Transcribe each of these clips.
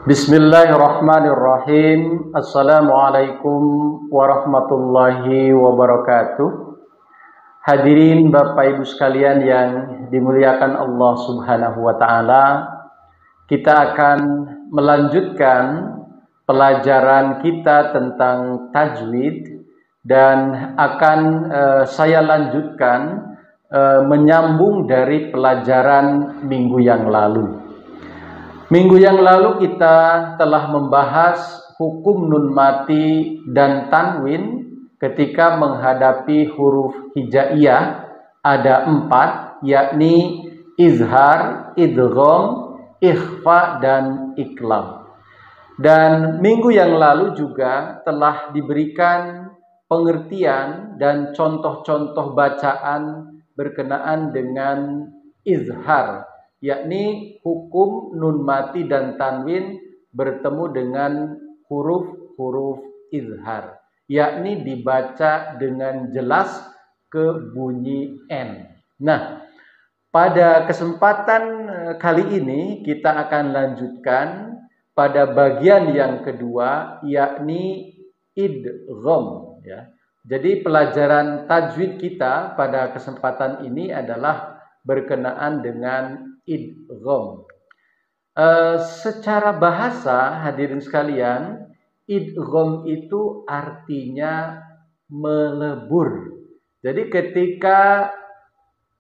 Bismillahirrahmanirrahim. Assalamualaikum warahmatullahi wabarakatuh. Hadirin Bapak Ibu sekalian yang dimuliakan Allah Subhanahu wa taala, kita akan melanjutkan pelajaran kita tentang tajwid dan akan saya lanjutkan menyambung dari pelajaran minggu yang lalu. Minggu yang lalu kita telah membahas hukum nun mati dan tanwin ketika menghadapi huruf hijaiyah. Ada 4, yakni izhar, idgham, ikhfa, dan iklam. Dan minggu yang lalu juga telah diberikan pengertian dan contoh-contoh bacaan berkenaan dengan izhar, yakni hukum nun mati dan tanwin bertemu dengan huruf-huruf izhar, yakni dibaca dengan jelas ke bunyi N. Nah, pada kesempatan kali ini kita akan lanjutkan pada bagian yang kedua, yakni idgham, ya. Jadi pelajaran tajwid kita pada kesempatan ini adalah berkenaan dengan idgham. Secara bahasa, hadirin sekalian, idgham itu artinya melebur. Jadi ketika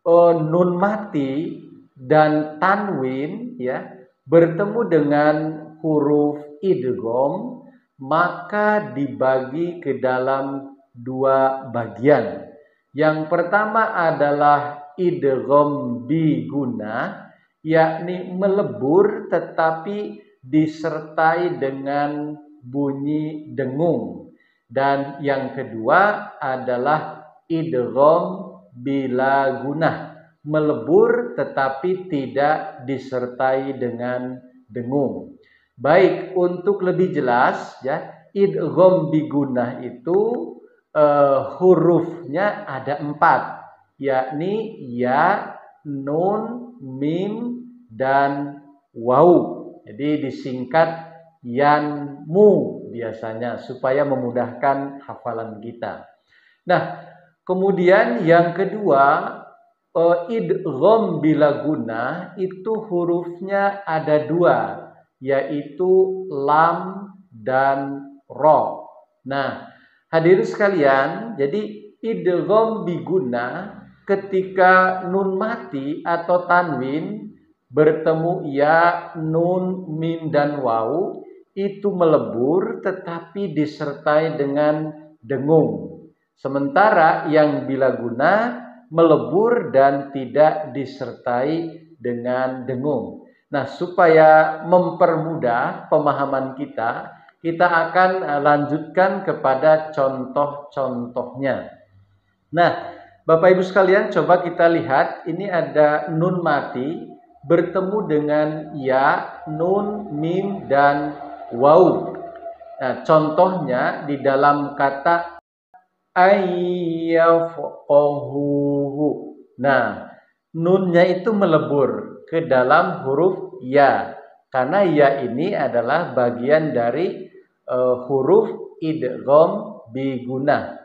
nun mati dan tanwin, ya, bertemu dengan huruf idgham, maka dibagi ke dalam 2 bagian. Yang pertama adalah idgham bi gunnah, yakni melebur tetapi disertai dengan bunyi dengung. Dan yang kedua adalah idgham bila gunnah, melebur tetapi tidak disertai dengan dengung. Baik, untuk lebih jelas, ya, idgham bi gunnah itu hurufnya ada 4, yakni ya, nun, mim, dan waw. Jadi disingkat yanmu biasanya supaya memudahkan hafalan kita. Nah, kemudian yang kedua, idgham bila gunnah itu hurufnya ada 2, yaitu lam dan ro. Nah, hadirin sekalian, jadi idgham bi gunnah ketika nun mati atau tanwin bertemu ya, nun, mim, dan waw itu melebur tetapi disertai dengan dengung. Sementara yang bila gunnah melebur dan tidak disertai dengan dengung. Nah, supaya mempermudah pemahaman kita akan lanjutkan kepada contoh-contohnya. Nah, Bapak Ibu sekalian, coba kita lihat, ini ada nun mati bertemu dengan ya, nun, mim, dan waw. Nah, contohnya di dalam kata ayyafqahuhu. Nah, nunnya itu melebur ke dalam huruf ya, karena ya ini adalah bagian dari huruf idgham bi gunnah.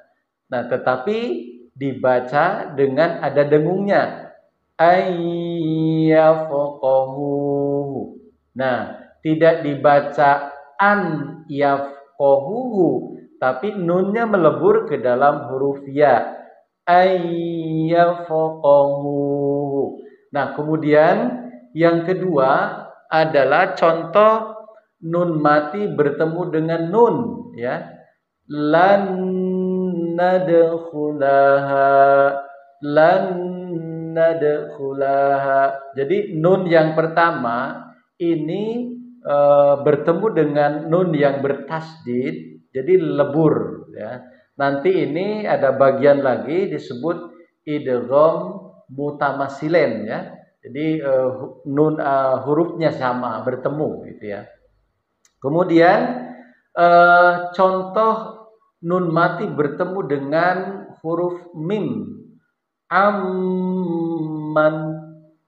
Nah, tetapi dibaca dengan ada dengungnya, ayyafqahuhu. Nah, tidak dibaca an yafqahuhu, tapi nunnya melebur ke dalam huruf ya, ayyafqahuhu. Nah, kemudian yang kedua adalah contoh nun mati bertemu dengan nun, ya. Lan nadkhulaha, lan nadkhulaha. Jadi nun yang pertama ini bertemu dengan nun yang bertasdid, jadi lebur, ya. Nanti ini ada bagian lagi disebut idgham mutamasilen, ya. Jadi nun hurufnya sama, bertemu gitu, ya. Kemudian contoh nun mati bertemu dengan huruf mim, amman,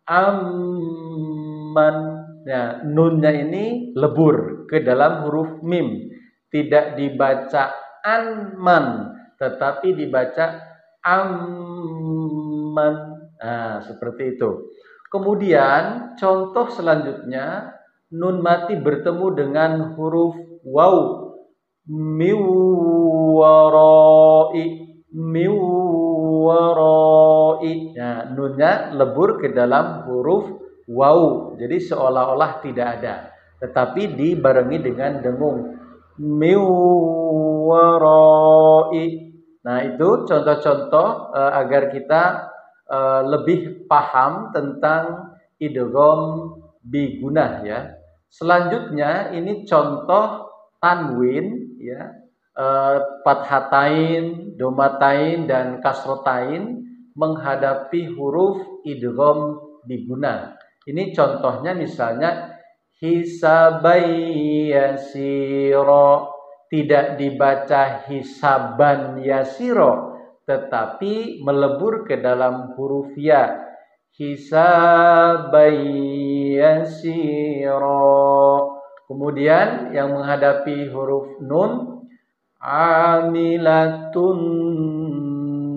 amman. Nah, nunnya ini lebur ke dalam huruf mim. Tidak dibaca anman, tetapi dibaca amman. Nah, seperti itu. Kemudian contoh selanjutnya, nun mati bertemu dengan huruf waw. Miwarai, miwarai. Nah, nunnya lebur ke dalam huruf waw. Jadi seolah-olah tidak ada, tetapi dibarengi dengan dengung. Miwarai. Nah, itu contoh-contoh agar kita lebih paham tentang idgham bigunah ya. Selanjutnya ini contoh tanwin ya, fathatain, domatain dan kasrotain menghadapi huruf idgham bigunah. Ini contohnya misalnya hisabai yasiro, tidak dibaca hisaban yasiro, tetapi melebur ke dalam huruf ya. Hisabai yasiro. Kemudian yang menghadapi huruf nun, amilatun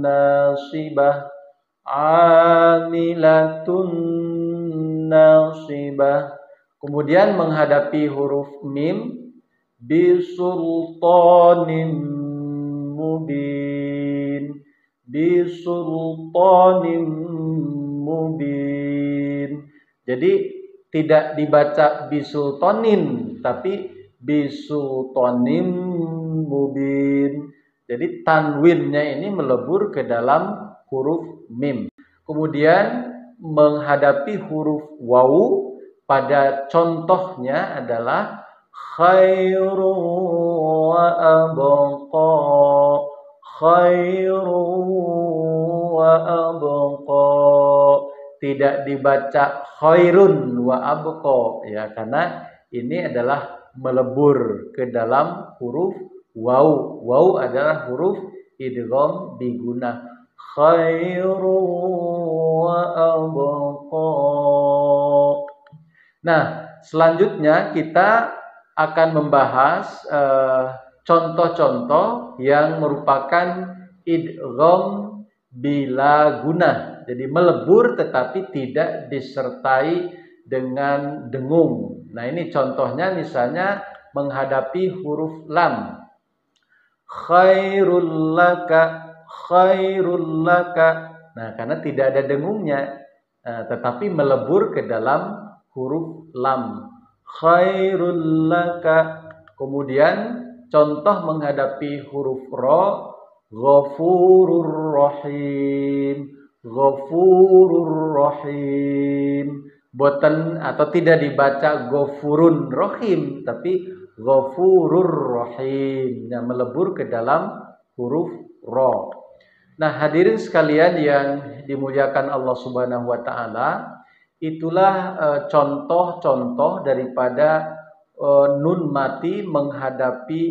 nasibah, amilatun nasibah. Kemudian menghadapi huruf mim, bisultanin mubin, bisultanin mubin. Jadi tidak dibaca bisultonin, tapi bisultonim mubin. Jadi tanwinnya ini melebur ke dalam huruf mim. Kemudian menghadapi huruf waw, pada contohnya adalah khairu wa abqa, khairu wa abqa. Tidak dibaca khairun wa abqa ya, karena ini adalah melebur ke dalam huruf waw. Waw adalah huruf idgham bigunah. Khairu wa abqa. Nah, selanjutnya kita akan membahas contoh-contoh yang merupakan idgham bila gunah. Jadi melebur tetapi tidak disertai dengan dengung. Nah, ini contohnya misalnya menghadapi huruf lam. Khairul laka, khairul laka. Nah, karena tidak ada dengungnya, tetapi melebur ke dalam huruf lam. Khairul laka. Kemudian contoh menghadapi huruf ro, ghafurur rahim, ghafurur rahim. Boten atau tidak dibaca ghafurun rahim, tapi ghafurur rahim yang melebur ke dalam huruf ro. Nah, hadirin sekalian yang dimuliakan Allah Subhanahu wa taala, itulah contoh-contoh daripada nun mati menghadapi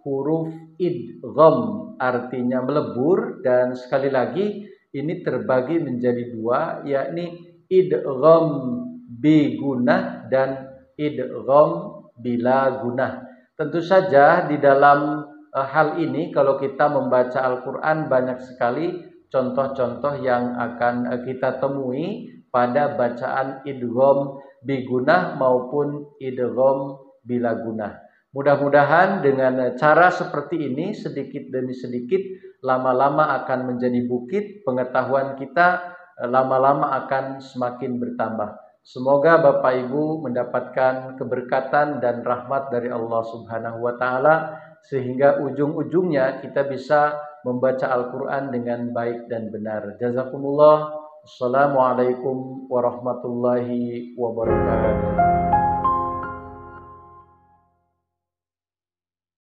huruf idgham, artinya melebur. Dan sekali lagi ini terbagi menjadi dua, yakni idgham bigunah dan idgham bila gunah. Tentu saja di dalam hal ini kalau kita membaca Al-Quran banyak sekali contoh-contoh yang akan kita temui pada bacaan idgham bigunah maupun idgham bila gunah. Mudah-mudahan dengan cara seperti ini sedikit demi sedikit lama-lama akan menjadi bukit, pengetahuan kita lama-lama akan semakin bertambah. Semoga Bapak Ibu mendapatkan keberkatan dan rahmat dari Allah Subhanahu wa taala sehingga ujung-ujungnya kita bisa membaca Al-Qur'an dengan baik dan benar. Jazakumullah. Assalamualaikum warahmatullahi wabarakatuh.